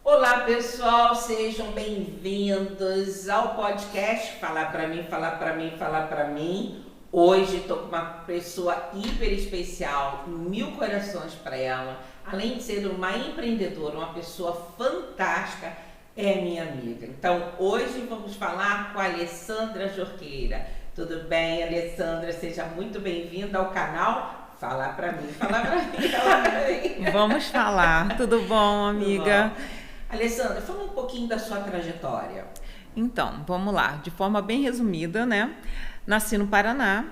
Olá, pessoal, sejam bem-vindos ao podcast Falar Pra Mim, Falar Pra Mim, Falar Pra Mim. Hoje estou com uma pessoa hiper especial, 1000 corações para ela. Além de ser uma empreendedora, uma pessoa fantástica, é minha amiga. Então, hoje vamos falar com a Alessandra Jorqueira. Tudo bem, Alessandra? Seja muito bem-vinda ao canal Falar Pra Mim, Falar Pra Mim, Falar Pra Mim. Vamos falar. Tudo bom, amiga? Tudo bom. Alessandra, fala um pouquinho da sua trajetória. Então, vamos lá. De forma bem resumida, né? Nasci no Paraná,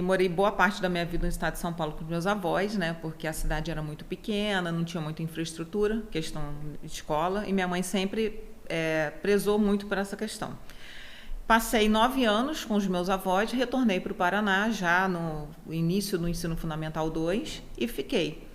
morei boa parte da minha vida no estado de São Paulo com meus avós, né? Porque a cidade era muito pequena, não tinha muita infraestrutura, questão de escola, e minha mãe sempre prezou muito por essa questão. Passei 9 anos com os meus avós, retornei para o Paraná já no início do ensino fundamental 2 e fiquei.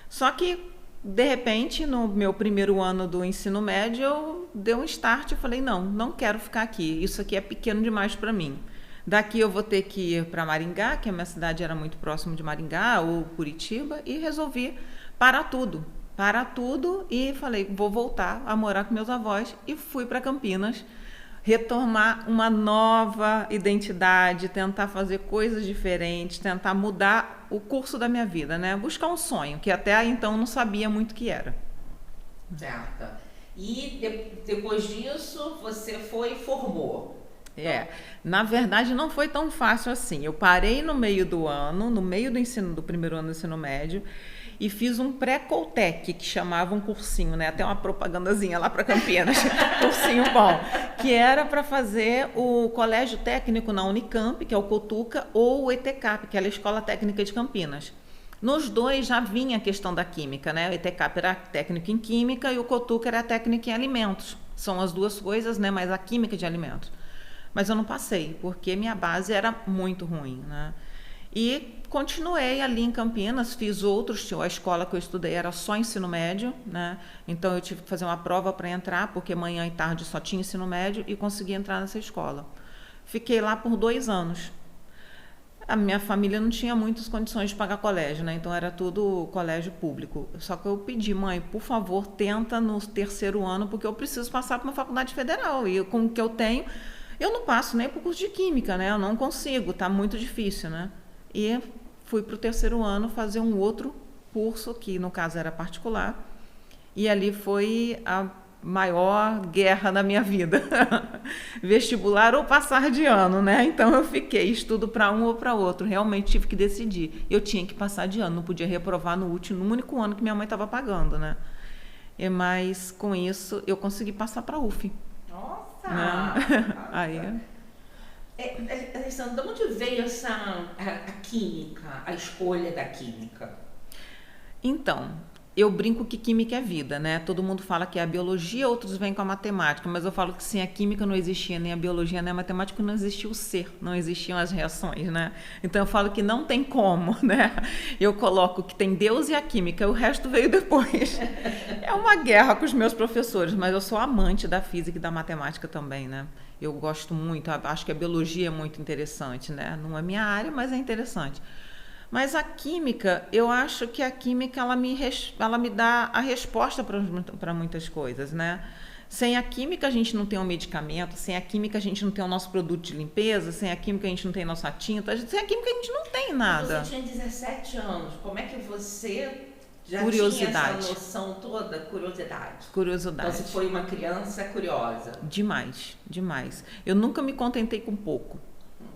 Só que de repente, no meu primeiro ano do ensino médio, eu dei um start e falei, não quero ficar aqui, isso aqui é pequeno demais para mim. Daqui eu vou ter que ir para Maringá, que a minha cidade era muito próximo de Maringá, ou Curitiba, e resolvi parar tudo e falei, vou voltar a morar com meus avós e fui para Campinas, retomar uma nova identidade, tentar fazer coisas diferentes, tentar mudar o curso da minha vida, né? Buscar um sonho, que até então não sabia muito o que era. Certo. E depois disso, você foi e formou. Na verdade não foi tão fácil assim. Eu parei no meio do ano, no meio do primeiro ano do ensino médio, e fiz um pré-Coltec, que chamava um cursinho, né? Até uma propagandazinha lá para Campinas, cursinho bom, que era para fazer o colégio técnico na Unicamp, que é o Cotuca, ou o ETCAP, que é a Escola Técnica de Campinas. Nos dois já vinha a questão da química, né? O ETCAP era técnico em química e o Cotuca era técnico em alimentos. São as duas coisas, né? Mas a química de alimentos. Mas eu não passei, porque minha base era muito ruim, né? E continuei ali em Campinas, fiz outros, a escola que eu estudei era só ensino médio, né? Então eu tive que fazer uma prova para entrar, porque manhã e tarde só tinha ensino médio, e consegui entrar nessa escola. Fiquei lá por 2 anos. A minha família não tinha muitas condições de pagar colégio, né? Então era tudo colégio público. Só que eu pedi, mãe, por favor, tenta no 3º ano, porque eu preciso passar para uma faculdade federal, e com o que eu tenho, eu não passo nem para o curso de química, né? Eu não consigo, tá muito difícil, né? E fui para o 3º ano fazer um outro curso, que no caso era particular, e ali foi a maior guerra da minha vida. Vestibular ou passar de ano, né? Então eu fiquei, estudo para um ou para outro, realmente tive que decidir. Eu tinha que passar de ano, não podia reprovar no único ano que minha mãe estava pagando, né? Mas com isso eu consegui passar para a UF. Nossa! Né? Aí... Alessandra, de onde veio a química, a escolha da química? Então, eu brinco que química é vida, né? Todo mundo fala que é a biologia, outros vêm com a matemática, mas eu falo que sem a química não existia nem a biologia nem a matemática, não existia o ser, não existiam as reações, né? Então eu falo que não tem como, né? Eu coloco que tem Deus e a química, o resto veio depois. É uma guerra com os meus professores, mas eu sou amante da física e da matemática também, né? Eu gosto muito, acho que a biologia é muito interessante, né? Não é minha área, mas é interessante. Mas a química, eu acho que a química ela me dá a resposta para muitas coisas, né? Sem a química a gente não tem um medicamento, sem a química a gente não tem o nosso produto de limpeza, sem a química a gente não tem nossa tinta, sem a química a gente não tem nada. Você tinha 17 anos, como é que você já Curiosidade. tinha essa noção toda? Curiosidade. Curiosidade. Então você foi uma criança curiosa. Demais, demais. Eu nunca me contentei com pouco.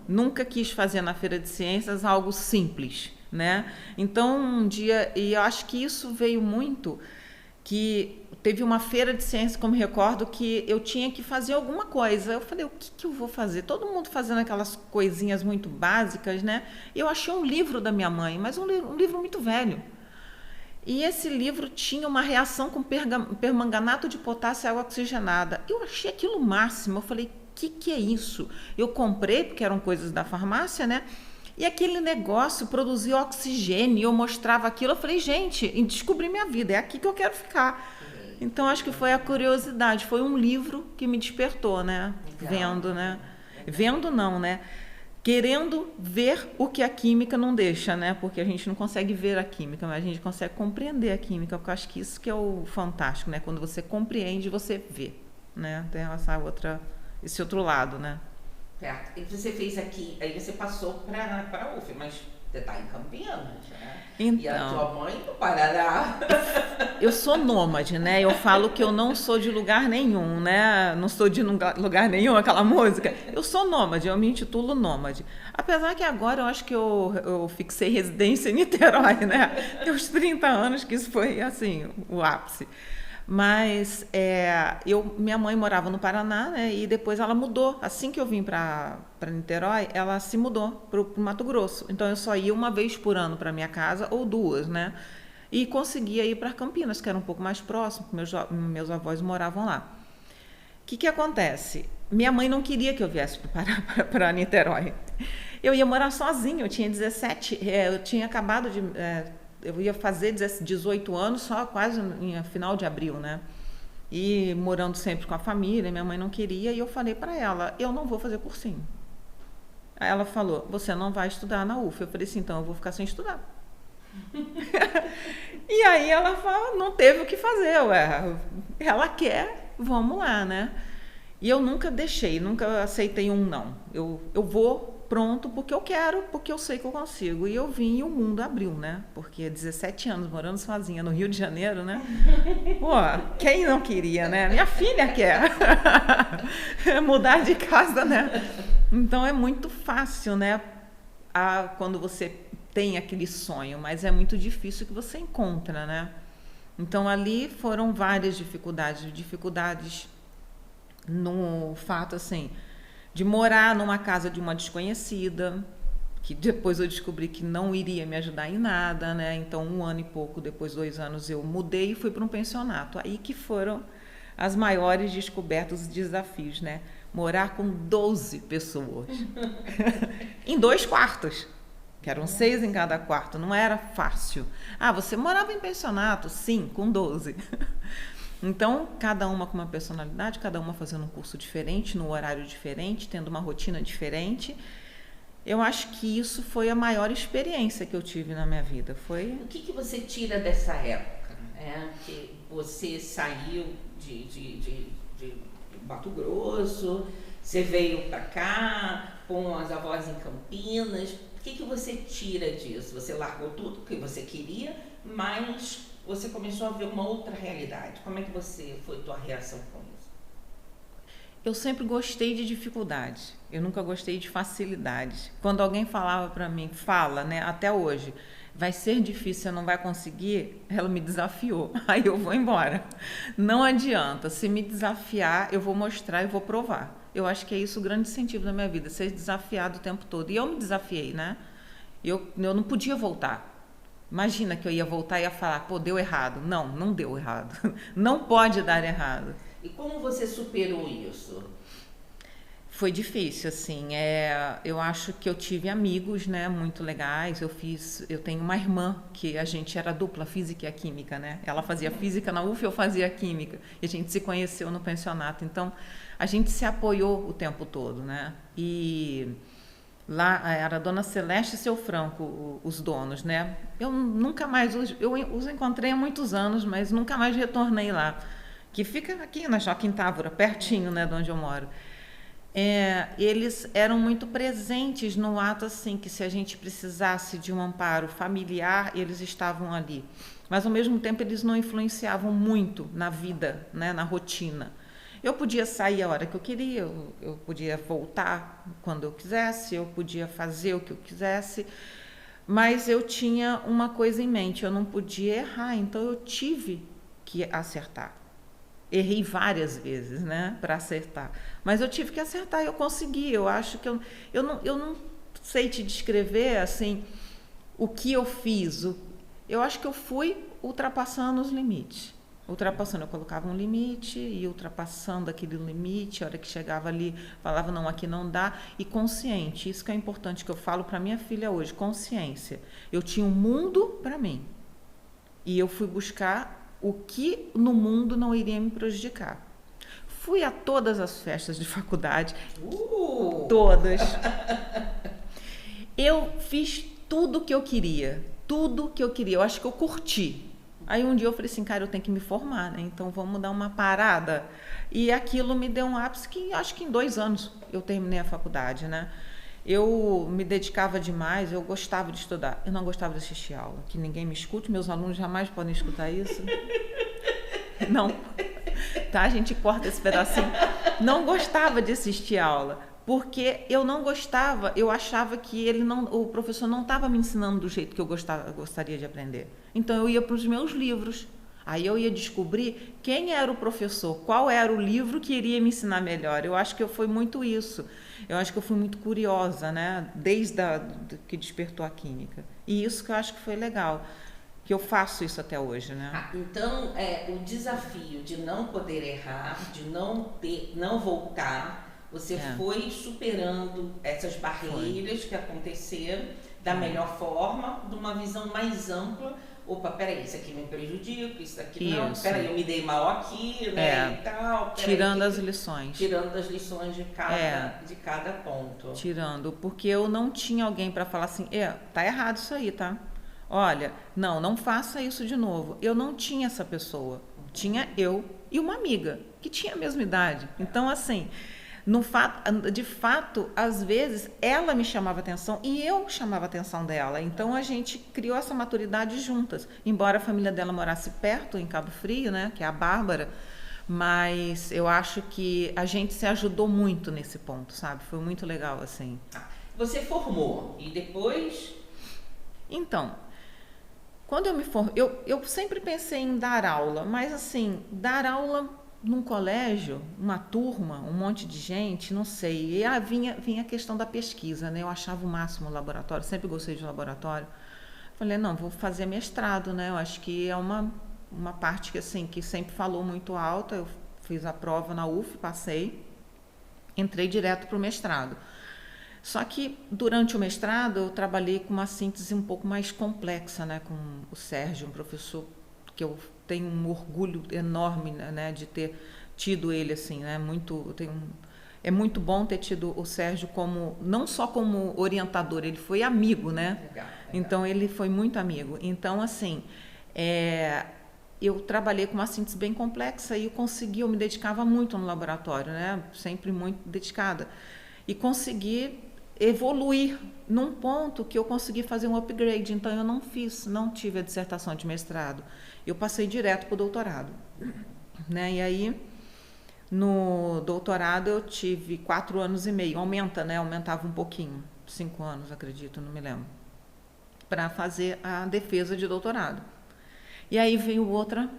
Nunca quis fazer na Feira de Ciências algo simples, né? Então, um dia, e eu acho que isso veio muito, que teve uma Feira de Ciências, como recordo, que eu tinha que fazer alguma coisa. Eu falei, o que eu vou fazer? Todo mundo fazendo aquelas coisinhas muito básicas, né? E eu achei um livro da minha mãe, mas um livro muito velho. E esse livro tinha uma reação com permanganato de potássio e água oxigenada. Eu achei aquilo o máximo. Eu falei, que é isso? Eu comprei, porque eram coisas da farmácia, né? E aquele negócio produzia oxigênio, eu mostrava aquilo. Eu falei, gente, descobri minha vida, é aqui que eu quero ficar. Então, acho que foi a curiosidade. Foi um livro que me despertou, né? Legal. Vendo, né? Vendo não, né? querendo ver o que a química não deixa, né? Porque a gente não consegue ver a química, mas a gente consegue compreender a química, porque eu acho que isso que é o fantástico, né? Quando você compreende, você vê, né? Tem esse outro lado, né? Certo. E você fez aqui, aí você passou para a UF, mas você está em Campinas, né? Então, e a tua mãe no Paraná. Eu sou nômade, né? Eu falo que eu não sou de lugar nenhum, né? Não sou de lugar nenhum, aquela música. Eu sou nômade, eu me intitulo nômade. Apesar que agora eu acho que eu fixei residência em Niterói, né? Tem uns 30 anos que isso foi, assim, o ápice. Mas minha mãe morava no Paraná, né? E depois ela mudou. Assim que eu vim para Niterói, ela se mudou para o Mato Grosso. Então eu só ia uma vez por ano para minha casa, ou duas, né? E conseguia ir para Campinas, que era um pouco mais próximo, porque meus avós moravam lá. O que acontece? Minha mãe não queria que eu viesse para Niterói. Eu ia morar sozinha, eu tinha 17, eu tinha acabado de... eu ia fazer 18 anos só quase em final de abril, né? E morando sempre com a família, minha mãe não queria, e eu falei para ela, eu não vou fazer cursinho. Aí ela falou, você não vai estudar na UF. Eu falei assim, então eu vou ficar sem estudar. E aí ela falou, não teve o que fazer, ela quer, vamos lá, né? E eu nunca nunca aceitei um não. Eu vou pronto porque eu quero, porque eu sei que eu consigo. E eu vim e o mundo abriu, né? Porque 17 anos morando sozinha no Rio de Janeiro, né? Pô, quem não queria, né? Minha filha quer mudar de casa, né? Então é muito fácil, né? Quando você tem aquele sonho, mas é muito difícil que você encontra, né? Então ali foram várias dificuldades no fato, assim, de morar numa casa de uma desconhecida, que depois eu descobri que não iria me ajudar em nada, né? Então 1 ano e pouco, depois 2 anos, eu mudei e fui para um pensionato. Aí que foram as maiores descobertas e desafios, né? Morar com 12 pessoas em 2 quartos, que eram 6 em cada quarto, não era fácil. Você morava em pensionato? Sim, com 12. Então, cada uma com uma personalidade, cada uma fazendo um curso diferente, num horário diferente, tendo uma rotina diferente. Eu acho que isso foi a maior experiência que eu tive na minha vida. O que você tira dessa época? Que você saiu de Mato Grosso, você veio para cá, com as avós em Campinas. O que você tira disso? Você largou tudo que você queria, mas você começou a ver uma outra realidade. Como é que foi tua reação com isso? Eu sempre gostei de dificuldade. Eu nunca gostei de facilidade. Quando alguém falava para mim, né, até hoje, vai ser difícil, você não vai conseguir, ela me desafiou. Aí eu vou embora. Não adianta. Se me desafiar, eu vou mostrar e vou provar. Eu acho que é isso o grande incentivo da minha vida, ser desafiado o tempo todo. E eu me desafiei, né? Eu não podia voltar. Imagina que eu ia voltar e ia falar, deu errado. Não deu errado. Não pode dar errado. E como você superou isso? Foi difícil, assim. Eu acho que eu tive amigos, né, muito legais. Eu tenho uma irmã que a gente era dupla, física e química, né? Ela fazia física na UF, eu fazia química. E a gente se conheceu no pensionato. Então, a gente se apoiou o tempo todo, né? E lá era a Dona Celeste e seu Franco, os donos, né? Eu nunca mais, eu os encontrei há muitos anos, mas nunca mais retornei lá. Que fica aqui na Joaquim Távora, pertinho, né, de onde eu moro. Eles eram muito presentes no ato, assim, que se a gente precisasse de um amparo familiar, eles estavam ali. Mas, ao mesmo tempo, eles não influenciavam muito na vida, né, na rotina. Eu podia sair a hora que eu queria, eu podia voltar quando eu quisesse, eu podia fazer o que eu quisesse, mas eu tinha uma coisa em mente, eu não podia errar, então eu tive que acertar. Errei várias vezes, né, para acertar. Mas eu tive que acertar e eu consegui. Eu acho que eu não sei te descrever assim o que eu fiz. Eu acho que eu fui ultrapassando os limites. Eu colocava um limite e ultrapassando aquele limite, a hora que chegava ali, falava, não, aqui não dá. E consciente, isso que é importante, que eu falo para minha filha hoje, consciência. Eu tinha um mundo para mim. E eu fui buscar o que no mundo não iria me prejudicar. Fui a todas as festas de faculdade, todas. Eu fiz tudo que eu queria, tudo que eu queria. Eu acho que eu curti. Aí um dia eu falei assim, cara, eu tenho que me formar, né? Então vamos dar uma parada. E aquilo me deu um ápice que acho que em 2 anos eu terminei a faculdade, né? Eu me dedicava demais, eu gostava de estudar. Eu não gostava de assistir aula. Que ninguém me escute, meus alunos jamais podem escutar isso. Não. Tá, a gente corta esse pedacinho. Não gostava de assistir aula. Porque eu não gostava, eu achava que o professor não estava me ensinando do jeito que eu gostaria de aprender. Então eu ia para os meus livros. Aí eu ia descobrir quem era o professor, qual era o livro que iria me ensinar melhor. Eu acho que foi muito isso. Eu acho que eu fui muito curiosa, né? Desde que despertou a química. E isso que eu acho que foi legal. Que eu faço isso até hoje, né? Então, o desafio de não poder errar, de não voltar, você foi superando essas barreiras que aconteceram da melhor forma, de uma visão mais ampla. Opa, peraí, isso aqui me prejudica, isso aqui não, peraí, eu me dei mal aqui, né, e tal. Tirando as lições. Tirando as lições de cada ponto. Tirando, porque eu não tinha alguém para falar assim, tá errado isso aí, tá? Olha, não faça isso de novo. Eu não tinha essa pessoa. Tinha eu e uma amiga, que tinha a mesma idade. Então, assim, de fato, às vezes, ela me chamava atenção e eu chamava a atenção dela. Então, a gente criou essa maturidade juntas. Embora a família dela morasse perto, em Cabo Frio, né, que é a Bárbara, mas eu acho que a gente se ajudou muito nesse ponto, sabe? Foi muito legal, assim. Você formou e depois... Então, quando eu me formei, eu sempre pensei em dar aula, mas assim, dar aula num colégio, uma turma, um monte de gente, não sei. E vinha a questão da pesquisa, né? Eu achava o máximo o laboratório, sempre gostei de laboratório. Falei, não, vou fazer mestrado, né? Eu acho que é uma parte que, assim, que sempre falou muito alta. Eu fiz a prova na UF, passei, entrei direto para o mestrado. Só que durante o mestrado eu trabalhei com uma síntese um pouco mais complexa, né, com o Sérgio, um professor que eu tenho um orgulho enorme, né, de ter tido ele assim, né, é muito bom ter tido o Sérgio não só como orientador, ele foi amigo, né? Legal. Então ele foi muito amigo. Então assim, eu trabalhei com uma síntese bem complexa e eu me dedicava muito no laboratório, né, sempre muito dedicada e consegui evoluir num ponto que eu consegui fazer um upgrade. Então eu não tive a dissertação de mestrado, eu passei direto para o doutorado, né? E aí no doutorado eu tive 4 anos e meio, aumentava um pouquinho, 5 anos, acredito, não me lembro, para fazer a defesa de doutorado. E aí veio outra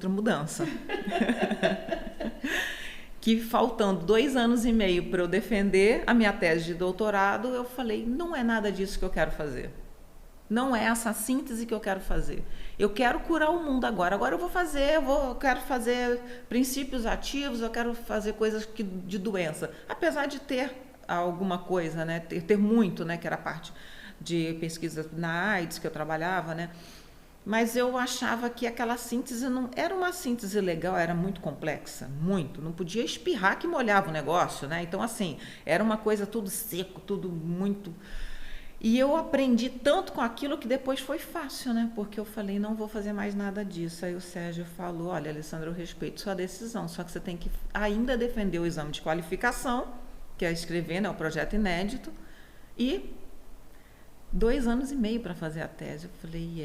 mudança. Que faltando 2 anos e meio para eu defender a minha tese de doutorado, eu falei, não é nada disso que eu quero fazer. Não é essa síntese que eu quero fazer. Eu quero curar o mundo agora. Agora eu quero fazer princípios ativos, eu quero fazer coisas de doença. Apesar de ter alguma coisa, né? Ter muito, né? Que era a parte de pesquisa na AIDS que eu trabalhava, né? Mas eu achava que aquela síntese não era uma síntese legal, era muito complexa, muito. Não podia espirrar que molhava o negócio, né? Então, assim, era uma coisa tudo seco, tudo muito... E eu aprendi tanto com aquilo que depois foi fácil, né? Porque eu falei, não vou fazer mais nada disso. Aí o Sérgio falou, olha, Alessandra, eu respeito sua decisão, só que você tem que ainda defender o exame de qualificação, que é escrever, né, o projeto inédito, e 2 anos e meio para fazer a tese. Eu falei,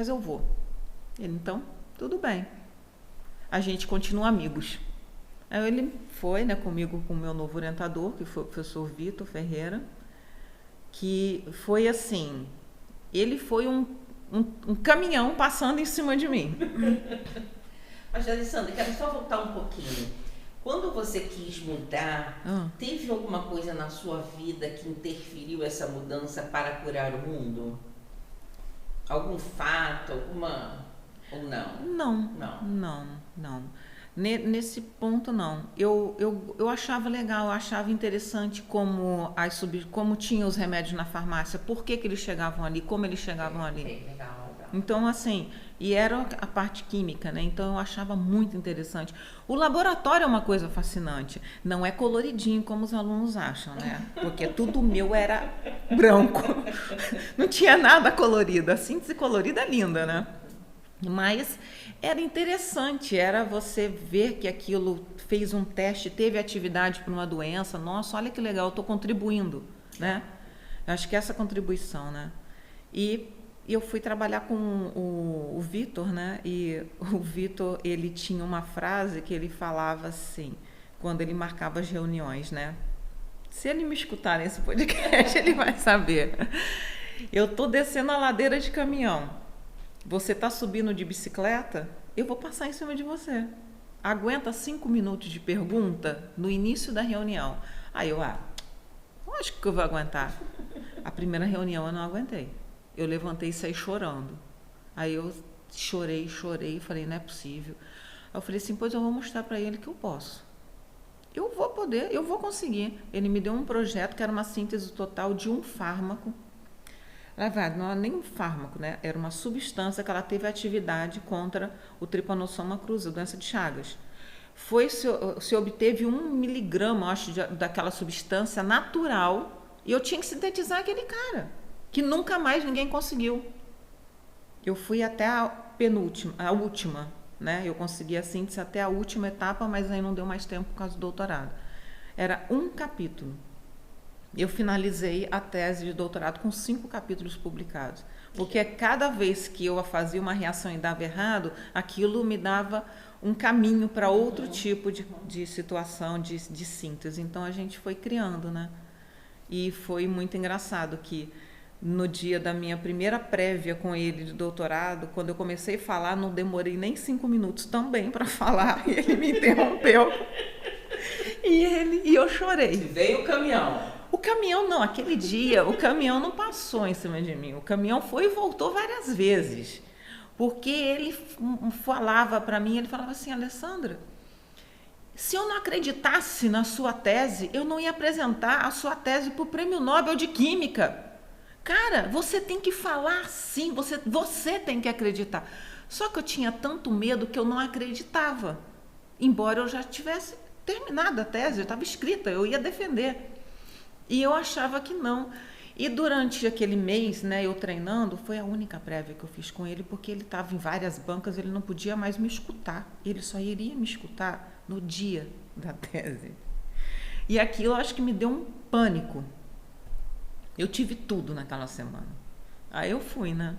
eu vou. Ele, então, tudo bem. A gente continua amigos. Aí ele foi, né, comigo, com o meu novo orientador, que foi o professor Vitor Ferreira, que foi assim, ele foi um caminhão passando em cima de mim. Mas, Alessandra, quero só voltar um pouquinho. Quando você quis mudar, teve alguma coisa na sua vida que interferiu essa mudança para curar o mundo? Algum fato, ou não? Não. Nesse ponto, não. Eu achava legal, eu achava interessante como tinha os remédios na farmácia, por que eles chegavam ali, como eles chegavam ali. Legal. Então, assim, E era a parte química, né? Então eu achava muito interessante. O laboratório é uma coisa fascinante. Não é coloridinho como os alunos acham, né? Porque tudo meu era branco. Não tinha nada colorido. A síntese colorida é linda, né? Mas era interessante, era você ver que aquilo fez um teste, teve atividade para uma doença. Nossa, olha que legal, eu estou contribuindo, né? Eu acho que essa contribuição, né? E eu fui trabalhar com o Vitor, né? E o Vitor, ele tinha uma frase que ele falava assim, quando ele marcava as reuniões, né? Se ele me escutar nesse podcast, ele vai saber. Eu tô descendo a ladeira de caminhão. Você tá subindo de bicicleta? Eu vou passar em cima de você. Aguenta 5 minutos de pergunta no início da reunião. Aí eu, lógico que eu vou aguentar. A primeira reunião eu não aguentei. Eu levantei e saí chorando. Aí eu chorei, falei, não é possível. Aí eu falei assim, pois eu vou mostrar para ele que eu posso. Eu vou poder, eu vou conseguir. Ele me deu um projeto que era uma síntese total de um fármaco. Na verdade, não era nem um fármaco, né? Era uma substância que ela teve atividade contra o Trypanosoma cruzi, a doença de Chagas. Se obteve 1 miligrama, acho, daquela substância natural, e eu tinha que sintetizar aquele cara, que nunca mais ninguém conseguiu. Eu fui até a última, né? Eu consegui a síntese até a última etapa, mas aí não deu mais tempo por causa do doutorado. Era um capítulo. Eu finalizei a tese de doutorado com 5 capítulos publicados, porque cada vez que eu fazia uma reação e dava errado, aquilo me dava um caminho para outro tipo de situação, de síntese. Então a gente foi criando, né? E foi muito engraçado que no dia da minha primeira prévia com ele de doutorado, quando eu comecei a falar, não demorei nem 5 minutos também para falar, e ele me interrompeu. E eu chorei. Veio o caminhão. O caminhão não, aquele dia o caminhão não passou em cima de mim. O caminhão foi e voltou várias vezes. Porque ele falava para mim, ele falava assim, Alessandra, se eu não acreditasse na sua tese, eu não ia apresentar a sua tese para o Prêmio Nobel de Química. Cara, você tem que falar sim, você tem que acreditar. Só que eu tinha tanto medo que eu não acreditava. Embora eu já tivesse terminado a tese, eu estava escrita, eu ia defender. E eu achava que não. E durante aquele mês, né, eu treinando, foi a única prévia que eu fiz com ele, porque ele estava em várias bancas, ele não podia mais me escutar. Ele só iria me escutar no dia da tese. E aquilo, acho que me deu um pânico. Eu tive tudo naquela semana. Aí eu fui, né?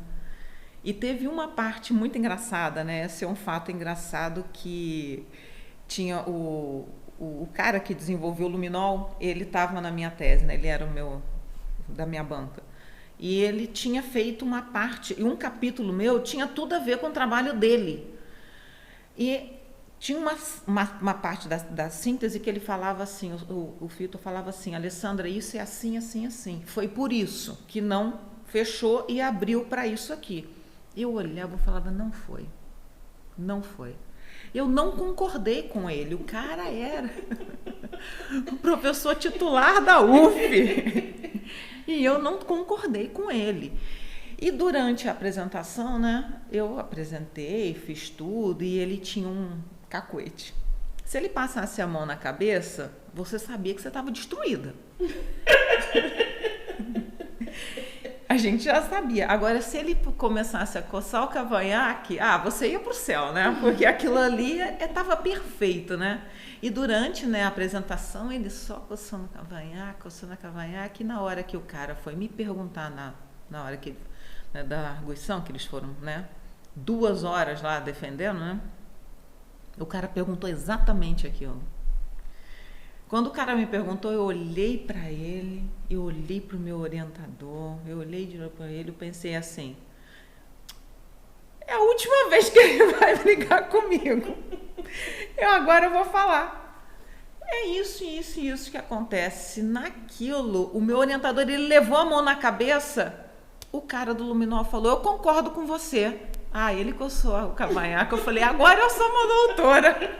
E teve uma parte muito engraçada, né? Esse é um fato engraçado que tinha o cara que desenvolveu o luminol, ele estava na minha tese, né? Ele era da minha banca. E ele tinha feito uma parte, e um capítulo meu tinha tudo a ver com o trabalho dele. E tinha uma parte da síntese que ele falava assim, o Vitor falava assim, Alessandra, isso é assim, assim, assim. Foi por isso que não fechou e abriu para isso aqui. Eu olhava e falava, não foi. Eu não concordei com ele. O cara era o professor titular da UF. E eu não concordei com ele. E durante a apresentação, né, eu apresentei, fiz tudo, e ele tinha um cacuete. Se ele passasse a mão na cabeça, você sabia que você estava destruída. A gente já sabia. Agora, se ele começasse a coçar o cavanhaque, você ia pro céu, né? Porque aquilo ali estava perfeito, né? E durante, né, a apresentação, ele só coçando o cavanhaque, e na hora que o cara foi me perguntar, na hora que, né, da arguição, que eles foram, né, 2 horas lá defendendo, né? O cara perguntou exatamente aquilo. Quando o cara me perguntou, eu olhei para ele, eu olhei para o meu orientador, eu olhei de novo para ele, eu pensei assim, é a última vez que ele vai brigar comigo. Agora eu vou falar. É isso que acontece. Naquilo, o meu orientador, ele levou a mão na cabeça, o cara do luminol falou, eu concordo com você. Ele coçou o cavanhaque, eu falei, agora eu sou uma doutora.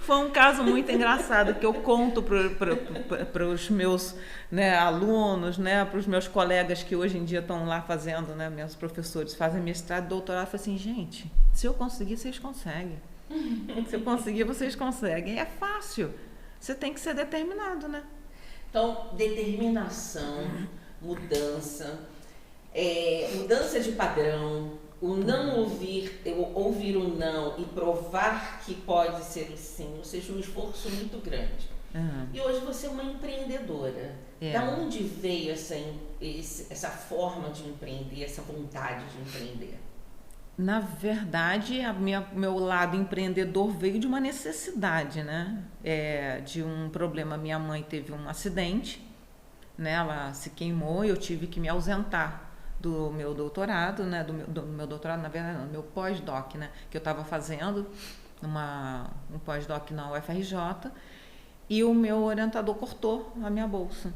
Foi um caso muito engraçado que eu conto para os meus, né, alunos, né, para os meus colegas que hoje em dia estão lá fazendo, né, meus professores fazem mestrado e doutorado. Eu falo assim, gente, se eu conseguir, vocês conseguem. Se eu conseguir, vocês conseguem. É fácil. Você tem que ser determinado, né? Então, determinação, mudança, mudança de padrão, o não ouvir o não e provar que pode ser o sim, ou seja, um esforço muito grande. E hoje você é uma empreendedora. Da onde veio essa forma de empreender, essa vontade de empreender? Na verdade, meu lado empreendedor veio de uma necessidade, né? De um problema. Minha mãe teve um acidente, né? Ela se queimou e eu tive que me ausentar do meu doutorado, né? Do meu doutorado, na verdade, não, do meu pós-doc, né? Que eu estava fazendo um pós-doc na UFRJ e o meu orientador cortou a minha bolsa.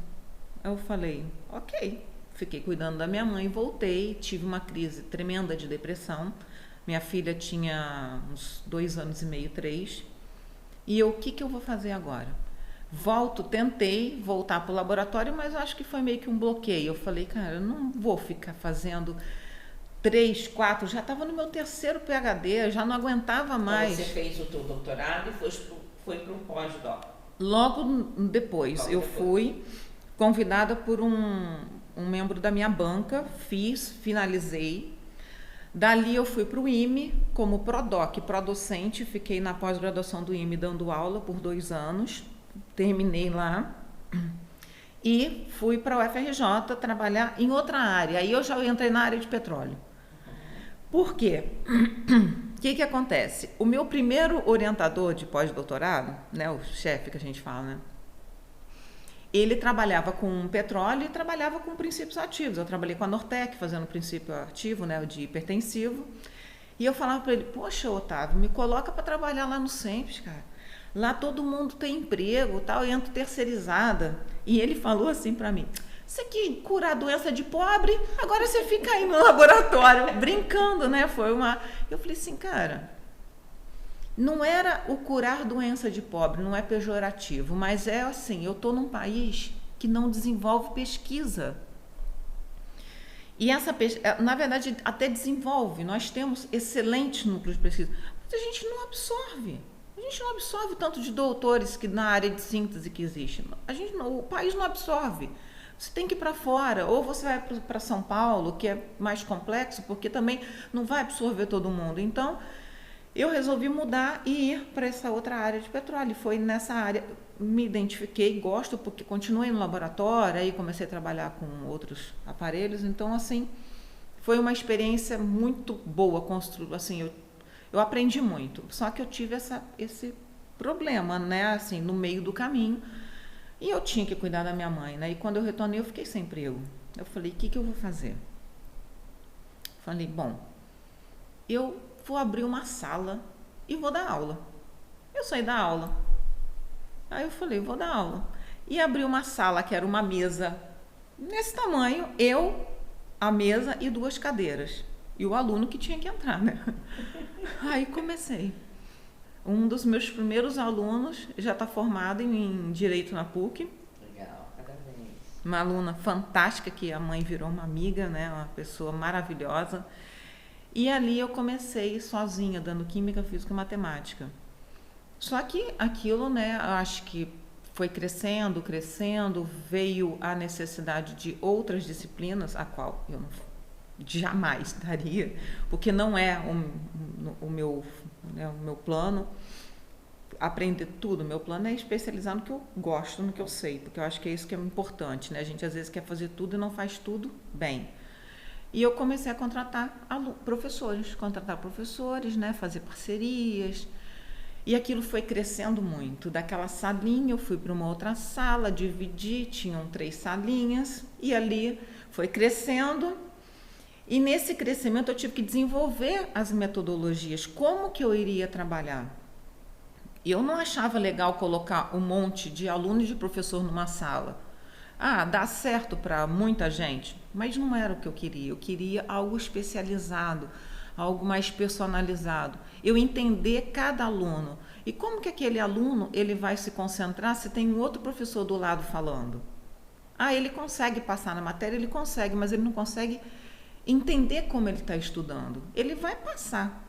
Eu falei, ok. Fiquei cuidando da minha mãe, voltei, tive uma crise tremenda de depressão. Minha filha tinha uns 2 anos e meio, 3. E o que eu vou fazer agora? Tentei voltar para o laboratório, mas acho que foi meio que um bloqueio. Eu falei, cara, eu não vou ficar fazendo 3, 4, já estava no meu 3º PhD, já não aguentava mais. Então você fez o teu doutorado e foi para um pós-doc? Logo depois, fui convidada por um membro da minha banca, finalizei. Dali eu fui para o IME como pró-docente, fiquei na pós-graduação do IME dando aula por 2 anos, terminei lá e fui para a UFRJ trabalhar em outra área. Aí eu já entrei na área de petróleo. Por quê? O que acontece? O meu primeiro orientador de pós-doutorado, né, o chefe que a gente fala, né? Ele trabalhava com petróleo e trabalhava com princípios ativos. Eu trabalhei com a Nortec, fazendo princípio ativo, né, de hipertensivo. E eu falava para ele, poxa, Otávio, me coloca para trabalhar lá no Cenpes, cara. Lá todo mundo tem emprego, tal, eu entro terceirizada. E ele falou assim para mim, você que curar doença de pobre, agora você fica aí no laboratório, brincando, né? Eu falei assim, cara, não era o curar doença de pobre, não é pejorativo, mas é assim, eu estou num país que não desenvolve pesquisa. E essa pesquisa, na verdade, até desenvolve, nós temos excelentes núcleos de pesquisa, mas a gente não absorve. A gente não absorve o tanto de doutores que na área de síntese que existe. O país não absorve. Você tem que ir para fora, ou você vai para São Paulo, que é mais complexo, porque também não vai absorver todo mundo. Então, eu resolvi mudar e ir para essa outra área de petróleo. Foi nessa área, me identifiquei, gosto, porque continuei no laboratório, aí comecei a trabalhar com outros aparelhos. Então, assim, foi uma experiência muito boa, assim, eu aprendi muito. Só que eu tive esse problema, né, assim, no meio do caminho. E eu tinha que cuidar da minha mãe, né? E quando eu retornei, eu fiquei sem emprego. Eu falei, o que eu vou fazer? Falei, bom, eu vou abrir uma sala e vou dar aula. Eu saí da aula. Aí eu falei, vou dar aula. E abri uma sala que era uma mesa nesse tamanho, a mesa e 2 cadeiras. E o aluno que tinha que entrar, né? Aí comecei. Um dos meus primeiros alunos já está formado em Direito na PUC. Legal, parabéns. Uma aluna fantástica, que a mãe virou uma amiga, né? Uma pessoa maravilhosa. E ali eu comecei sozinha, dando Química, Física e Matemática. Só que aquilo, né? Acho que foi crescendo, veio a necessidade de outras disciplinas, a qual eu não jamais daria, porque não é o meu plano aprender tudo. O meu plano é especializar no que eu gosto, no que eu sei, porque eu acho que é isso que é importante, né? A gente às vezes quer fazer tudo e não faz tudo bem. E eu comecei a contratar professores, né? Fazer parcerias. E aquilo foi crescendo muito. Daquela salinha eu fui para uma outra sala, dividi, tinham 3 salinhas, e ali foi crescendo. E nesse crescimento eu tive que desenvolver as metodologias, como que eu iria trabalhar. E eu não achava legal colocar um monte de aluno e de professor numa sala. Dá certo para muita gente, mas não era o que eu queria. Eu queria algo especializado, algo mais personalizado. Eu entender cada aluno. E como que aquele aluno ele vai se concentrar se tem um outro professor do lado falando? Ele consegue passar na matéria, ele consegue, mas ele não consegue entender como ele está estudando. Ele vai passar.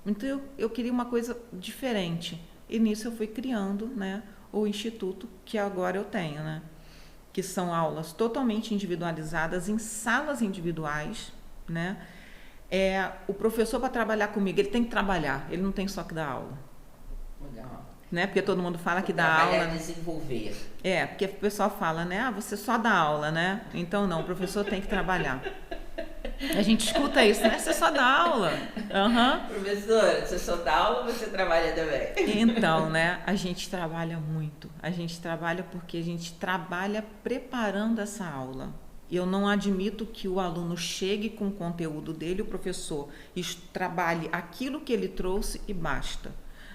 Então, eu queria uma coisa diferente. E nisso eu fui criando, né, o instituto que agora eu tenho, né? Que são aulas totalmente individualizadas, em salas individuais, né? O professor, para trabalhar comigo, ele tem que trabalhar, ele não tem só que dar aula. Legal. Né? Porque todo mundo fala que dá Trabalhar aula. Desenvolver. Porque o pessoal fala, né? Você só dá aula, né? Então não, o professor tem que trabalhar. A gente escuta isso, né? Você só dá aula. Professora, você só dá aula ou você trabalha também? Então, né? A gente trabalha muito. A gente trabalha porque a gente trabalha preparando essa aula. Eu não admito que o aluno chegue com o conteúdo dele, o professor trabalhe aquilo que ele trouxe e basta.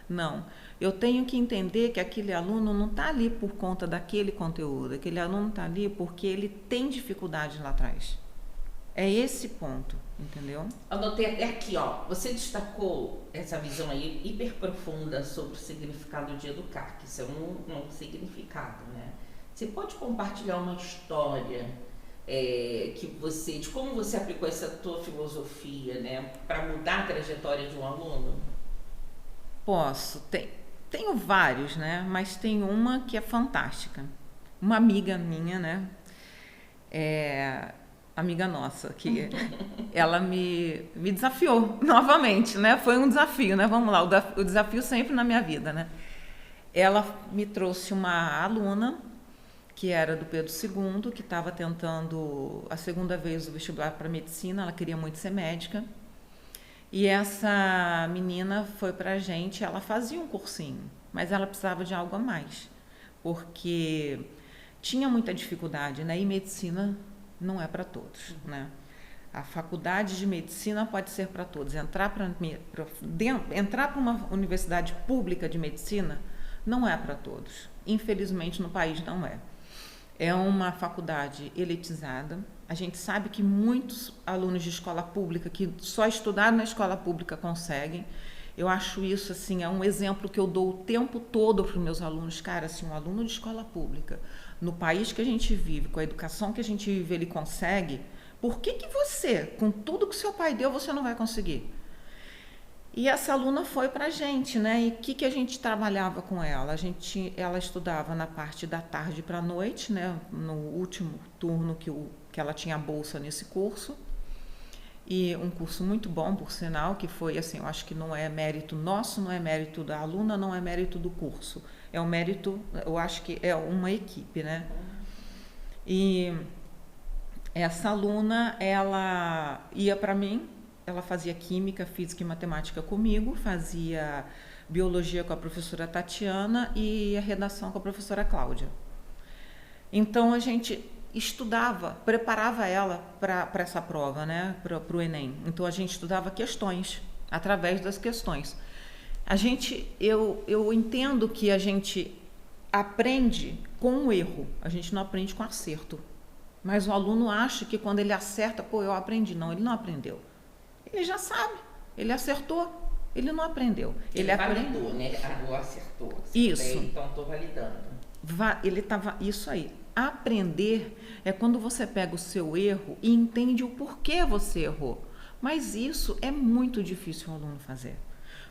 Não. Eu tenho que entender que aquele aluno não está ali por conta daquele conteúdo. Aquele aluno está ali porque ele tem dificuldade lá atrás. É esse ponto, entendeu? Anotei até aqui, ó. Você destacou essa visão aí hiper profunda sobre o significado de educar, que isso é um significado, né? Você pode compartilhar uma história de como você aplicou essa tua filosofia, né, para mudar a trajetória de um aluno? Posso. Tenho vários, né? Mas tem uma que é fantástica. Uma amiga minha, né? Amiga nossa, que ela me desafiou novamente, né? Foi um desafio, né? Vamos lá, o desafio sempre na minha vida, né? Ela me trouxe uma aluna que era do Pedro II, que estava tentando a segunda vez o vestibular para medicina, ela queria muito ser médica. E essa menina foi para a gente, ela fazia um cursinho, mas ela precisava de algo a mais, porque tinha muita dificuldade, né? E medicina não é para todos, né? A faculdade de medicina pode ser para todos. Entrar para uma universidade pública de medicina não é para todos. Infelizmente, no país não é. É uma faculdade elitizada. A gente sabe que muitos alunos de escola pública que só estudaram na escola pública conseguem. Eu acho isso, assim, é um exemplo que eu dou o tempo todo para os meus alunos. Cara, assim, um aluno de escola pública, no país que a gente vive, com a educação que a gente vive, ele consegue. Por que você, com tudo que seu pai deu, você não vai conseguir? E essa aluna foi para a gente, né? E o que a gente trabalhava com ela? Ela estudava na parte da tarde para a noite, né? No último turno que ela tinha bolsa nesse curso. E um curso muito bom, por sinal, que foi assim, eu acho que não é mérito nosso, não é mérito da aluna, não é mérito do curso. É um mérito, eu acho que é uma equipe, né? E essa aluna, ela ia para mim, ela fazia química, física e matemática comigo, fazia biologia com a professora Tatiana e a redação com a professora Cláudia. Então, a gente estudava, preparava ela para essa prova, né, para o Enem. Então, a gente estudava questões, através das questões. Eu entendo que a gente aprende com o erro, a gente não aprende com acerto. Mas o aluno acha que quando ele acerta, eu aprendi. Não, ele não aprendeu. Ele já sabe, ele acertou, ele não aprendeu. Ele validou, né? Ou acertou. Isso. Então, estou validando. Isso aí. Aprender é quando você pega o seu erro e entende o porquê você errou. Mas isso é muito difícil o aluno fazer.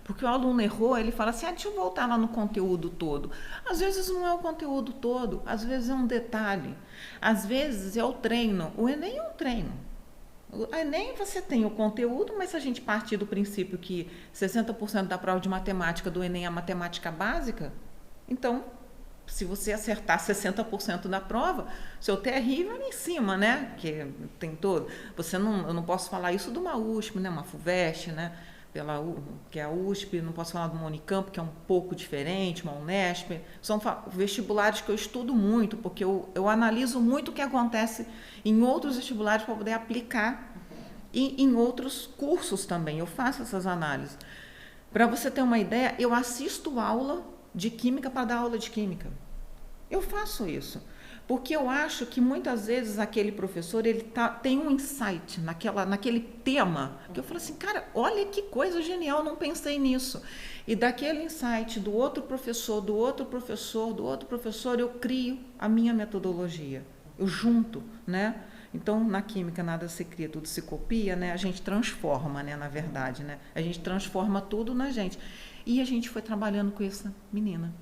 Porque o aluno errou, ele fala assim, deixa eu voltar lá no conteúdo todo. Às vezes não é o conteúdo todo, às vezes é um detalhe. Às vezes é o treino. O Enem é um treino. O Enem você tem o conteúdo, mas se a gente partir do princípio que 60% da prova de matemática do Enem é a matemática básica, então, se você acertar 60% da prova, seu terrível é em cima, né? Que tem todo. Eu não posso falar isso de uma USP, né? Uma FUVEST, né? Que é a USP, não posso falar de uma Unicamp, que é um pouco diferente, uma Unesp. São vestibulares que eu estudo muito, porque eu analiso muito o que acontece em outros vestibulares para poder aplicar e em outros cursos também. Eu faço essas análises. Para você ter uma ideia, eu assisto aula de química para dar aula de química. Eu faço isso. Porque eu acho que muitas vezes aquele professor ele tem um insight naquele tema, que eu falo assim, cara, olha que coisa genial, não pensei nisso. E daquele insight do outro professor, do outro professor, do outro professor, eu crio a minha metodologia. Eu junto, né? Então, na química nada se cria, tudo se copia, né? A gente transforma, né, na verdade, né? A gente transforma tudo na gente. E a gente foi trabalhando com essa menina.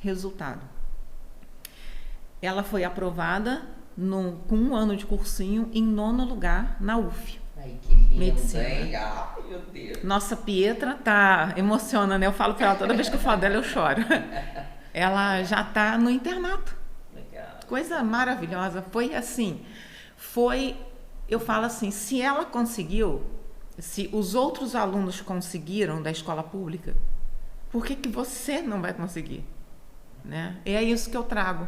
Resultado. Ela foi aprovada com 1 ano de cursinho em 9º lugar na UF. Ai, que lindo, Medicina. hein? Ai, meu Deus. Nossa Pietra tá emociona, né? Eu falo pra ela, toda vez que eu falo dela eu choro. Ela já tá no internato. Legal. Coisa maravilhosa. Foi assim, eu falo assim, se ela conseguiu, se os outros alunos conseguiram da escola pública, por que você não vai conseguir? Né? E é isso que eu trago.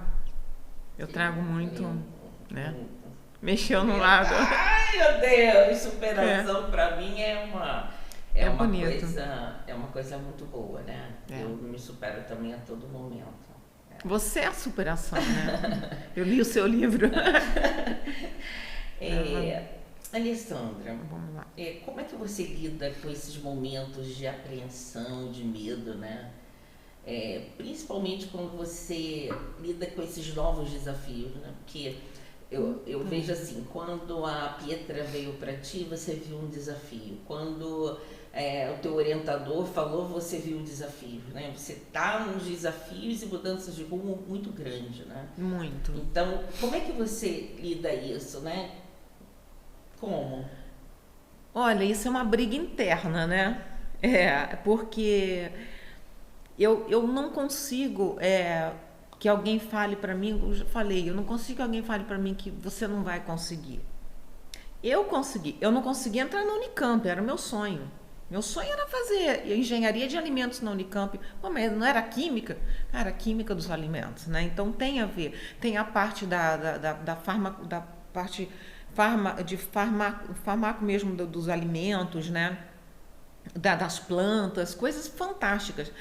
Eu trago muito, né? Mexeu no lado. Ai, meu Deus, superação pra mim é uma coisa muito boa, né? Eu me supero também a todo momento. Você é a superação, né? Eu li o seu livro. Alessandra, como é que você lida com esses momentos de apreensão, de medo, né? Principalmente quando você lida com esses novos desafios, né? Porque eu vejo assim, quando a Pietra veio para ti, você viu um desafio. Quando o teu orientador falou, você viu um desafio, né? Você está nos desafios e mudanças de rumo muito grande, né? Muito. Então, como é que você lida isso, né? Como? Olha, isso é uma briga interna, né? Porque eu não consigo que alguém fale para mim, eu já falei, eu não consigo que alguém fale para mim que você não vai conseguir. Eu não consegui entrar na Unicamp, era meu sonho. Meu sonho era fazer engenharia de alimentos na Unicamp. Mas não era química? Cara, química dos alimentos, né? Então tem a ver. Tem a parte da parte farmaco mesmo dos alimentos, né? Das plantas, coisas fantásticas.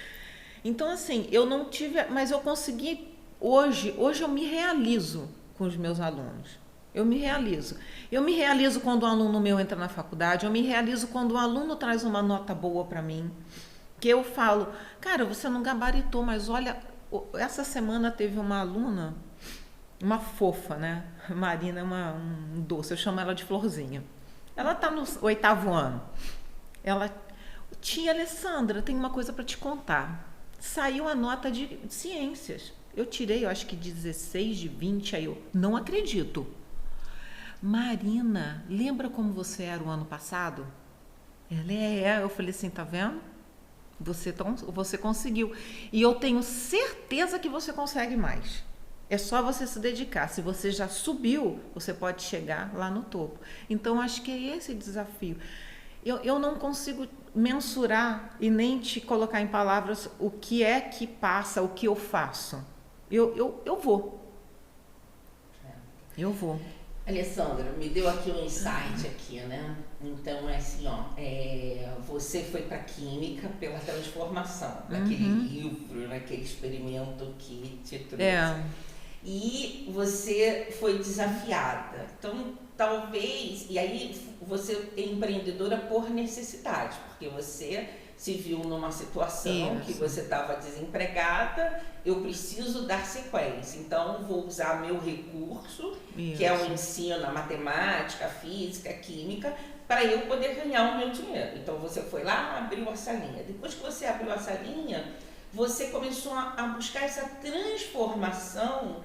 Então, assim, eu não tive, mas eu consegui, hoje eu me realizo com os meus alunos. Eu me realizo quando um aluno meu entra na faculdade, eu me realizo quando um aluno traz uma nota boa para mim, que eu falo, cara, você não gabaritou, mas olha, essa semana teve uma aluna, uma fofa, né? Marina é um doce, eu chamo ela de Florzinha. Ela está no 8º ano. Tia Alessandra, tem uma coisa para te contar. Saiu a nota de ciências. Eu tirei, eu acho que 16 de 20, aí eu não acredito. Marina, lembra como você era o ano passado? Ela eu falei assim, tá vendo? Você conseguiu. E eu tenho certeza que você consegue mais. É só você se dedicar. Se você já subiu, você pode chegar lá no topo. Então, acho que é esse desafio. Eu não consigo mensurar e nem te colocar em palavras o que é que passa, o que eu faço. Eu vou. Eu vou. Alessandra, me deu aqui um insight aqui, né? Então é assim, você foi para química pela transformação, naquele livro, naquele experimento que te trouxe. E você foi desafiada. Então, talvez, e aí você é empreendedora por necessidade, porque você se viu numa situação que você estava desempregada, eu preciso dar sequência, então vou usar meu recurso, que é o ensino, a matemática, a física, a química, para eu poder ganhar o meu dinheiro. Então você foi lá, abriu a salinha. Depois que você abriu a salinha, você começou a buscar essa transformação,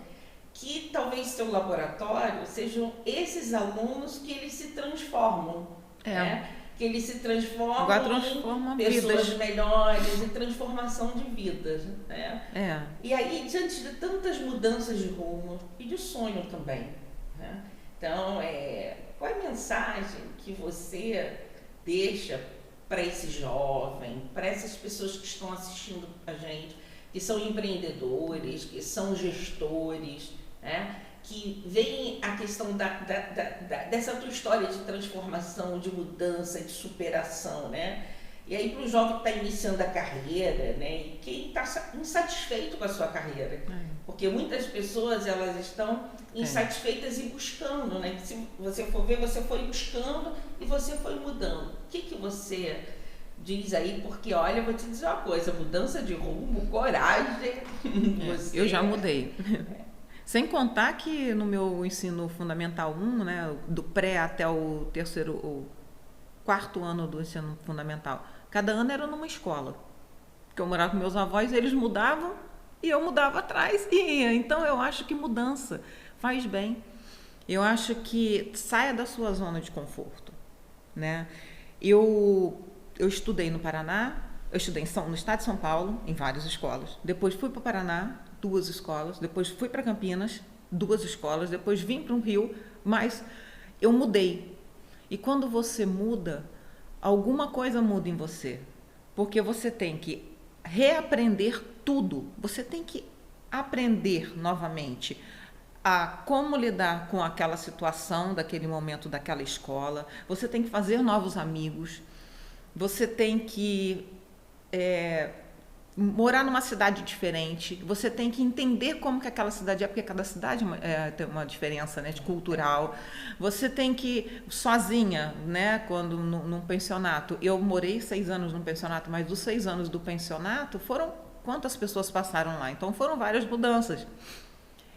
que talvez seu laboratório sejam esses alunos que eles se transformam, né? Que eles se transformam em pessoas melhores, em transformação de vidas, né? E aí, diante de tantas mudanças de rumo e de sonho também, né? Então, qual é a mensagem que você deixa para esse jovem, para essas pessoas que estão assistindo a gente, que são empreendedores, que são gestores, né? Que vem a questão dessa tua história de transformação, de mudança, de superação, né? E aí, para o jovem que está iniciando a carreira, né, e quem está insatisfeito com a sua carreira, porque muitas pessoas elas estão insatisfeitas e buscando, né? Se você for ver, você foi buscando e você foi mudando. O que você diz aí? Porque, olha, eu vou te dizer uma coisa, mudança de rumo, coragem. Eu já mudei. Sem contar que no meu ensino fundamental 1, né, do pré até o quarto ano do ensino fundamental, cada ano era numa escola. Porque eu morava com meus avós, eles mudavam e eu mudava atrás e ia. Então eu acho que mudança faz bem. Eu acho que saia da sua zona de conforto, né? Eu estudei no Paraná, eu estudei no estado de São Paulo, em várias escolas. Depois fui para o Paraná, 2 escolas. Depois fui para Campinas, 2 escolas. Depois vim para o Rio, mas eu mudei. E quando você muda, alguma coisa muda em você. Porque você tem que reaprender tudo. Você tem que aprender novamente a como lidar com aquela situação, daquele momento, daquela escola. Você tem que fazer novos amigos. Você tem que morar numa cidade diferente. Você tem que entender como que aquela cidade é, porque cada cidade tem uma diferença, né, de cultural. Você tem que sozinha, né, quando num pensionato. Eu morei 6 anos num pensionato, mas dos 6 anos do pensionato foram quantas pessoas passaram lá? Então foram várias mudanças.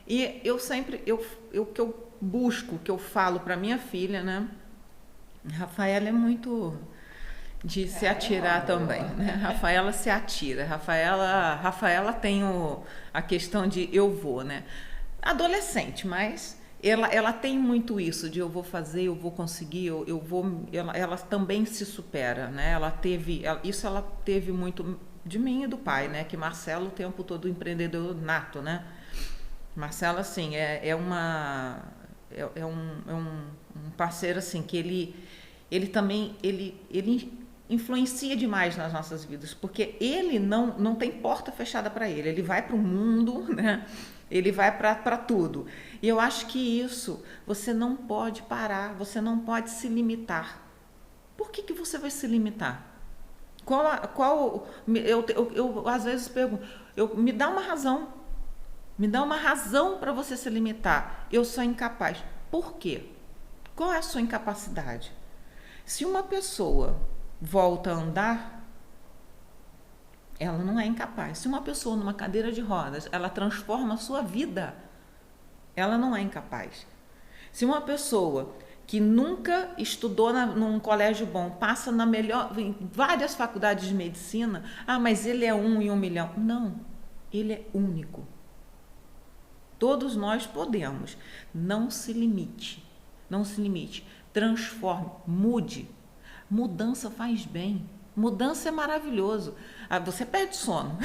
E eu sempre, o que eu busco, o que eu falo para minha filha, né? Rafaela é muito de se atirar também, né? Rafaela se atira. Rafaela tem a questão de eu vou, né? Adolescente, mas ela tem muito isso de eu vou fazer, eu vou conseguir, eu vou. Ela também se supera, né? Ela teve muito de mim e do pai, né? Que Marcelo o tempo todo empreendedor nato, né? Marcelo, assim, é um parceiro, assim, que ele também, ele influencia demais nas nossas vidas, porque ele não tem porta fechada para ele vai para o mundo, né? Ele vai para tudo. E eu acho que isso, você não pode parar, você não pode se limitar. Por que você vai se limitar? Eu às vezes pergunto, me dá uma razão. Me dá uma razão para você se limitar. Eu sou incapaz. Por quê? Qual é a sua incapacidade? Se uma pessoa volta a andar, ela não é incapaz. Se uma pessoa numa cadeira de rodas, ela transforma a sua vida, ela não é incapaz. Se uma pessoa que nunca estudou num colégio bom, passa em várias faculdades de medicina, mas ele é 1 em 1 milhão. Não, ele é único. Todos nós podemos. Não se limite. Não se limite. Transforme. Mude. Mudança faz bem. Mudança é maravilhoso. Você perde sono.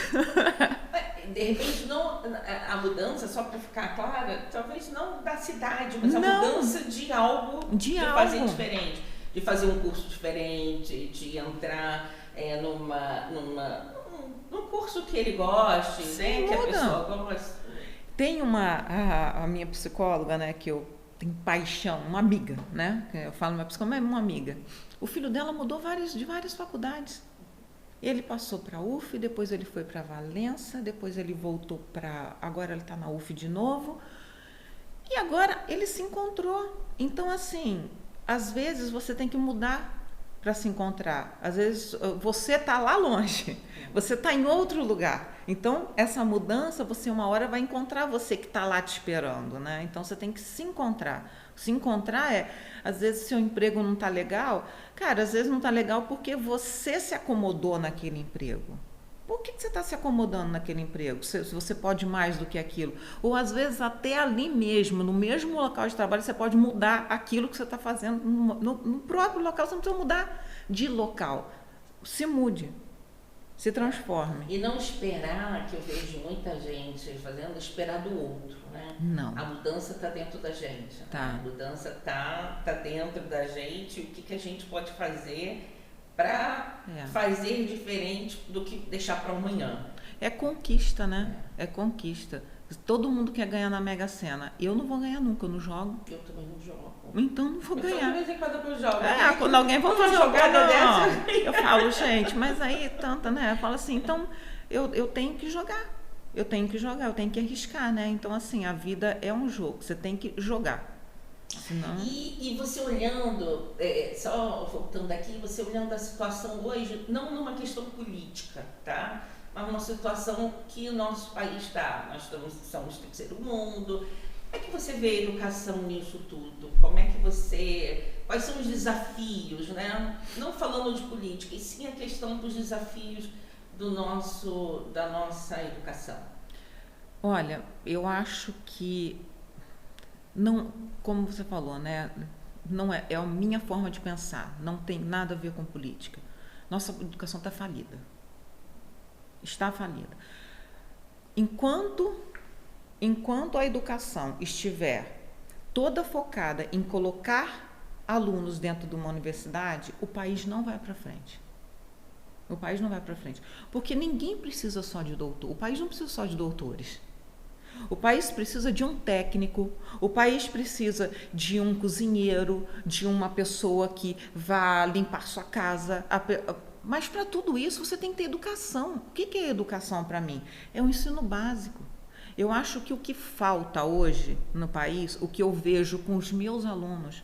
De repente, não a mudança, só para ficar clara, talvez não da cidade, mas a mudança de algo de fazer diferente. De fazer um curso diferente, de entrar num curso que ele goste, né? Que a pessoa gosta. Tem a minha psicóloga, né, que eu tenho paixão, uma amiga, né? Eu falo minha psicóloga, mas é uma amiga. O filho dela mudou de várias faculdades. Ele passou para a UF, depois ele foi para Valença, depois ele voltou agora ele está na UF de novo. E agora ele se encontrou. Então, assim, às vezes você tem que mudar para se encontrar. Às vezes você está lá longe, você está em outro lugar. Então, essa mudança, você uma hora vai encontrar você que está lá te esperando, né? Então, você tem que se encontrar. Se encontrar às vezes, seu emprego não está legal. Cara, às vezes não está legal porque você se acomodou naquele emprego. Por que você está se acomodando naquele emprego? Se você pode mais do que aquilo. Ou, às vezes, até ali mesmo, no mesmo local de trabalho, você pode mudar aquilo que você está fazendo no próprio local. Você não precisa mudar de local. Se mude. Se transforme. E não esperar, que eu vejo muita gente fazendo, esperar do outro, né? Não. A mudança está dentro da gente. Tá. A mudança tá dentro da gente. O que a gente pode fazer para fazer diferente do que deixar para amanhã. É conquista, né? É conquista. Todo mundo quer ganhar na Mega Sena. Eu não vou ganhar nunca, eu não jogo. Eu também não jogo. Então não vou ganhar. De vez em quando eu jogo. Quando alguém vai fazer uma jogada dessa, eu falo, gente, mas aí tanta, né? Eu falo assim, então eu tenho que jogar. Eu tenho que arriscar, né? Então, assim, a vida é um jogo, você tem que jogar. Senão... E você olhando, só voltando aqui, você olhando a situação hoje, não numa questão política, tá? Mas numa situação que o nosso país está. Nós somos terceiro mundo. Como é que você vê a educação nisso tudo? Quais são os desafios, né? Não falando de política, e sim a questão dos desafios da nossa educação. Olha, eu acho que não, como você falou, né? Não é a minha forma de pensar, não tem nada a ver com política. Nossa educação está falida. Está falida. Enquanto a educação estiver toda focada em colocar alunos dentro de uma universidade, o país não vai para frente. O país não vai para frente. Porque ninguém precisa só de doutor. O país não precisa só de doutores. O país precisa de um técnico, o país precisa de um cozinheiro, de uma pessoa que vá limpar sua casa. Mas para tudo isso você tem que ter educação. O que é educação para mim? É o ensino básico. Eu acho que o que falta hoje no país, o que eu vejo com os meus alunos,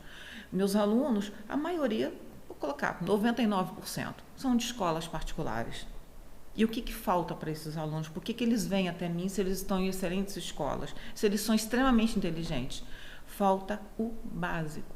a maioria, vou colocar, 99%, são de escolas particulares. E o que falta para esses alunos? Por que eles vêm até mim se eles estão em excelentes escolas? Se eles são extremamente inteligentes? Falta o básico.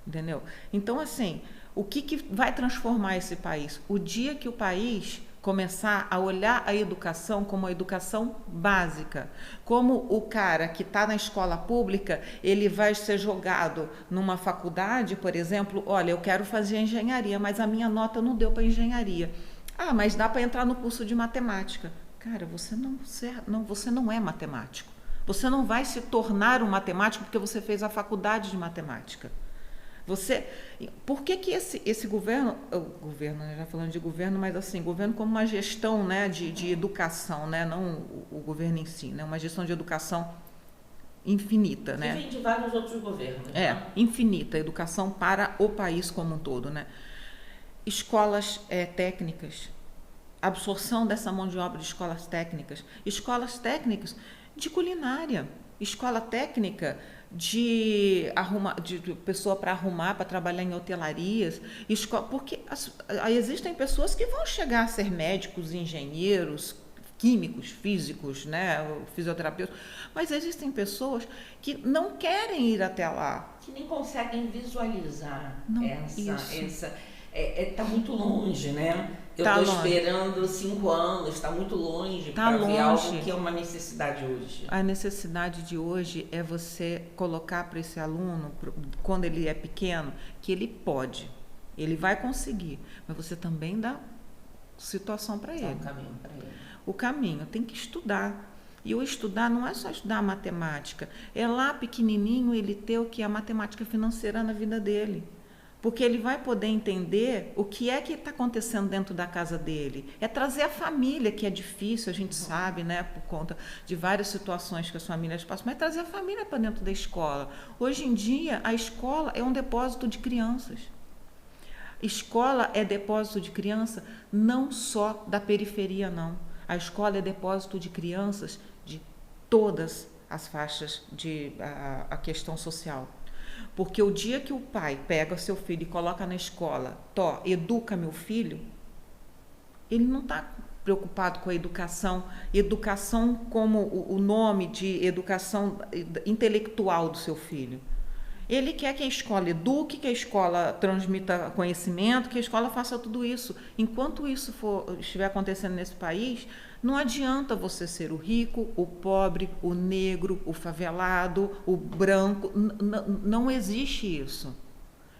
Entendeu? Então, assim, o que vai transformar esse país? O dia que o país começar a olhar a educação como a educação básica, como o cara que está na escola pública, ele vai ser jogado numa faculdade, por exemplo, olha, eu quero fazer engenharia, mas a minha nota não deu para engenharia. Ah, mas dá para entrar no curso de matemática. Cara, você não é matemático. Você não vai se tornar um matemático porque você fez a faculdade de matemática. Por que esse governo, já falando de governo, mas assim, governo como uma gestão, né, de educação, né, não o governo em si, né, uma gestão de educação infinita, né? Que vem de vários outros governos. Infinita, educação para o país como um todo, né? Escolas técnicas, absorção dessa mão de obra de escolas técnicas de culinária, escola técnica de pessoa para arrumar, para trabalhar em hotelarias, porque existem pessoas que vão chegar a ser médicos, engenheiros, químicos, físicos, né, fisioterapeutas, mas existem pessoas que não querem ir até lá. Que nem conseguem visualizar essa está muito longe, né? Eu estou esperando 5 anos, está muito longe para ver algo que é uma necessidade hoje. A necessidade de hoje é você colocar para esse aluno, quando ele é pequeno, que ele pode, ele vai conseguir, mas você também dá situação para ele. Um caminho para ele. O caminho, tem que estudar. E o estudar não é só estudar matemática, é lá pequenininho ele ter o que é a matemática financeira na vida dele. Porque ele vai poder entender o que é que está acontecendo dentro da casa dele. É trazer a família, que é difícil, a gente sabe, né, por conta de várias situações que as famílias passam, mas trazer a família para dentro da escola. Hoje em dia, a escola é um depósito de crianças. Escola é depósito de criança não só da periferia, não. A escola é depósito de crianças de todas as faixas a questão social. Porque o dia que o pai pega seu filho e coloca na escola, educa meu filho, ele não está preocupado com a educação como o nome de educação intelectual do seu filho. Ele quer que a escola eduque, que a escola transmita conhecimento, que a escola faça tudo isso. Enquanto isso estiver acontecendo nesse país, não adianta você ser o rico, o pobre, o negro, o favelado, o branco. Não existe isso.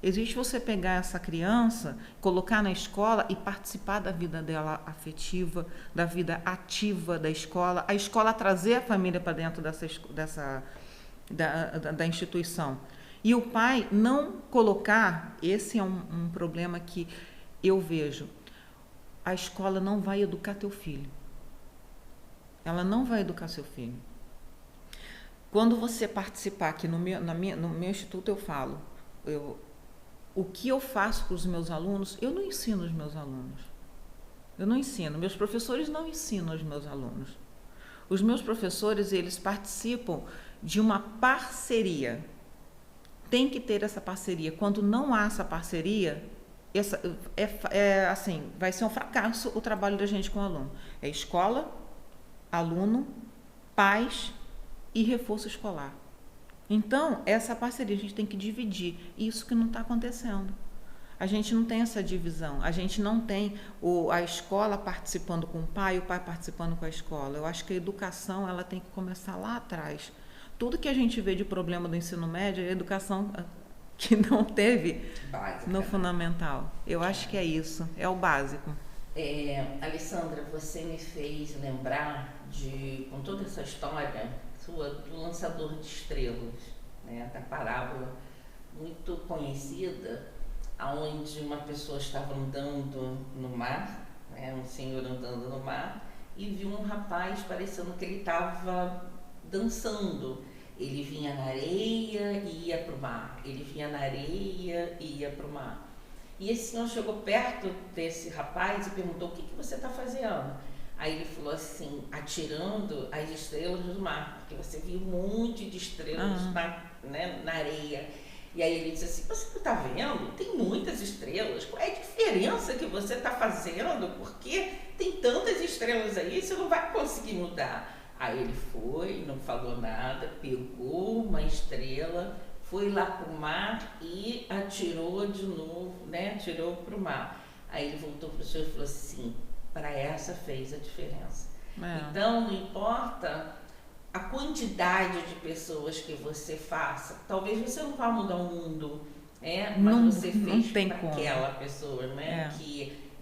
Existe você pegar essa criança, colocar na escola e participar da vida dela afetiva, da vida ativa da escola, a escola trazer a família para dentro da instituição. E o pai não colocar, esse é um problema que eu vejo, a escola não vai educar teu filho. Ela não vai educar seu filho. Quando você participar aqui no meu instituto, eu falo, o que eu faço para os meus alunos, eu não ensino os meus alunos. Eu não ensino, meus professores não ensinam os meus alunos. Os meus professores, eles participam de uma parceria. Tem que ter essa parceria. Quando não há essa parceria, assim, vai ser um fracasso o trabalho da gente com o aluno. É escola, aluno, pais e reforço escolar. Então, essa parceria a gente tem que dividir. Isso que não está acontecendo. A gente não tem essa divisão. A gente não tem a escola participando com o pai participando com a escola. Eu acho que a educação ela tem que começar lá atrás. Tudo que a gente vê de problema do ensino médio é a educação que não teve básica, no fundamental. Eu acho que é isso. É o básico. Alessandra, você me fez lembrar com toda essa história sua do lançador de estrelas, né, da parábola muito conhecida, onde uma pessoa estava andando no mar, né, um senhor andando no mar, e viu um rapaz parecendo que ele estava dançando. Ele vinha na areia e ia para o mar, ele vinha na areia e ia para o mar. E esse senhor chegou perto desse rapaz e perguntou: o que você está fazendo? Aí ele falou assim: atirando as estrelas do mar, porque você viu um monte de estrelas na areia. E aí ele disse assim: você não está vendo? Tem muitas estrelas. Qual é a diferença que você está fazendo? Porque tem tantas estrelas aí, você não vai conseguir mudar. Aí ele foi, não falou nada, pegou uma estrela, foi lá para o mar e atirou de novo, né? Atirou para o mar. Aí ele voltou para o senhor e falou assim: para essa fez a diferença. Então, não importa a quantidade de pessoas que você faça, talvez você não vá mudar o mundo, mas não, você fez para aquela pessoa, né?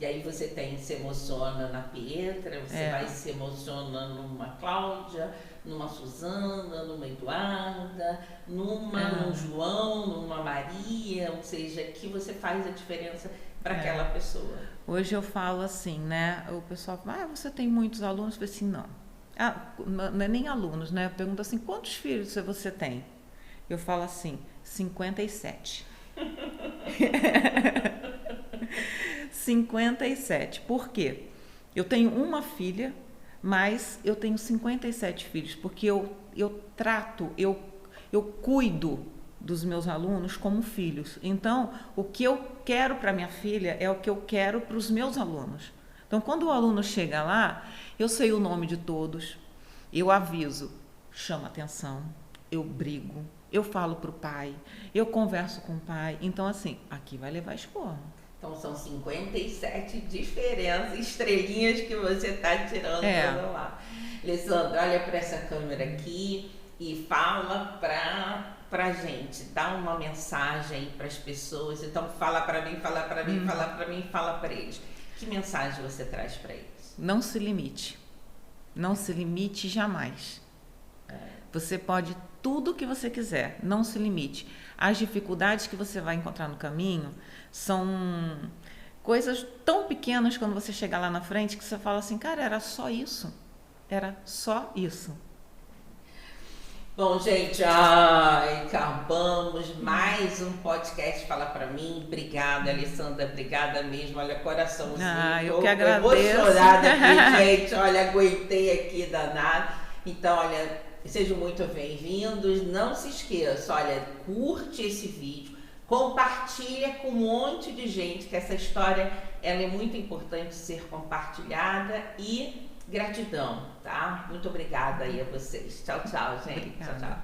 E aí você se emociona na Pietra, você vai se emociona numa Cláudia, numa Suzana, numa Eduarda, num João, numa Maria, ou seja, que você faz a diferença para aquela pessoa. Hoje eu falo assim, né? O pessoal fala: você tem muitos alunos? Eu falo assim: não. Não é nem alunos, né? Pergunta assim: quantos filhos você tem? Eu falo assim: 57. 57. Por quê? Eu tenho uma filha, mas eu tenho 57 filhos, porque eu trato, eu cuido dos meus alunos como filhos. Então, o que eu quero para minha filha é o que eu quero para os meus alunos. Então, quando o aluno chega lá, eu sei o nome de todos, eu aviso, chamo atenção, eu brigo, eu falo para o pai, eu converso com o pai. Então, assim, aqui vai levar esporro. Então, são 57 diferenças, estrelinhas que você está tirando lá. Alessandra, olha para essa câmera aqui e fala pra gente, dá uma mensagem para as pessoas. Então, fala para mim, fala para mim, fala para mim, fala para eles. Que mensagem você traz para eles? Não se limite. Não se limite jamais. Você pode tudo o que você quiser, não se limite. As dificuldades que você vai encontrar no caminho são coisas tão pequenas quando você chegar lá na frente que você fala assim: cara, era só isso. Era só isso. Bom, gente, acabamos mais um podcast Fala Pra Mim. Obrigada, Alessandra, obrigada mesmo. Olha, coraçãozinho. Eu que agradeço. Eu vou chorar daqui, gente. Olha, aguentei aqui danado. Então, olha, sejam muito bem-vindos. Não se esqueça, olha, curte esse vídeo, compartilha com um monte de gente, que essa história ela é muito importante ser compartilhada. E gratidão, tá? Muito obrigada aí a vocês. Tchau, tchau, gente. Obrigada. Tchau, tchau.